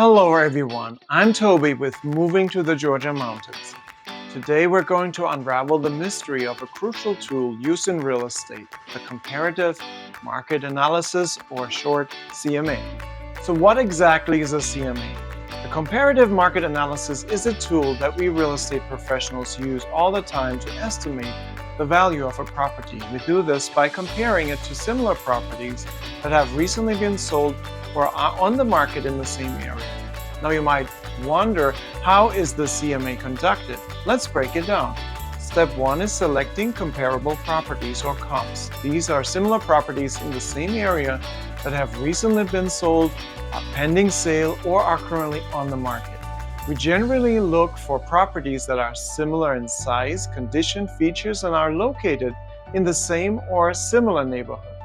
Hello everyone, I'm Toby with Moving to the Georgia Mountains. Today we're going to unravel the mystery of a crucial tool used in real estate, the comparative market analysis, or short CMA. So what exactly is a CMA? The comparative market analysis is a tool that we real estate professionals use all the time to estimate the value of a property. We do this by comparing it to similar properties that have recently been sold or are on the market in the same area. Now you might wonder, how is the CMA conducted? Let's break it down. Step 1 is selecting comparable properties or comps. These are similar properties in the same area that have recently been sold, are pending sale, or are currently on the market. We generally look for properties that are similar in size, condition, features, and are located in the same or similar neighborhood.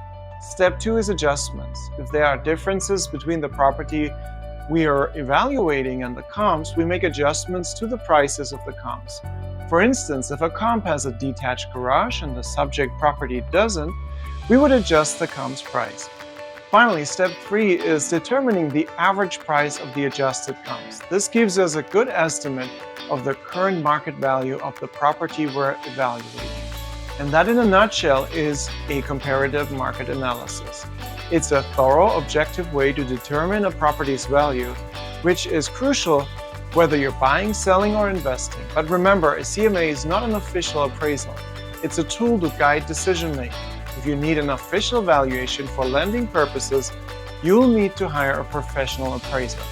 Step 2 is adjustments. If there are differences between the property we are evaluating and the comps, we make adjustments to the prices of the comps. For instance, if a comp has a detached garage and the subject property doesn't, we would adjust the comp's price. Finally, step 3 is determining the average price of the adjusted comps. This gives us a good estimate of the current market value of the property we're evaluating. And that, in a nutshell, is a comparative market analysis. It's a thorough, objective way to determine a property's value, which is crucial whether you're buying, selling, or investing. But remember, a CMA is not an official appraisal. It's a tool to guide decision-making. If you need an official valuation for lending purposes, you'll need to hire a professional appraiser.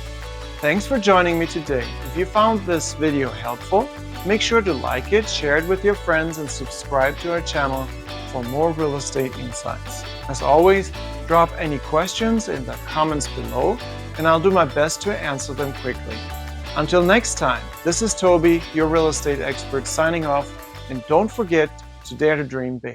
Thanks for joining me today. If you found this video helpful, make sure to like it, share it with your friends, and subscribe to our channel for more real estate insights. As always, drop any questions in the comments below, and I'll do my best to answer them quickly. Until next time, this is Toby, your real estate expert, signing off, and don't forget to dare to dream big.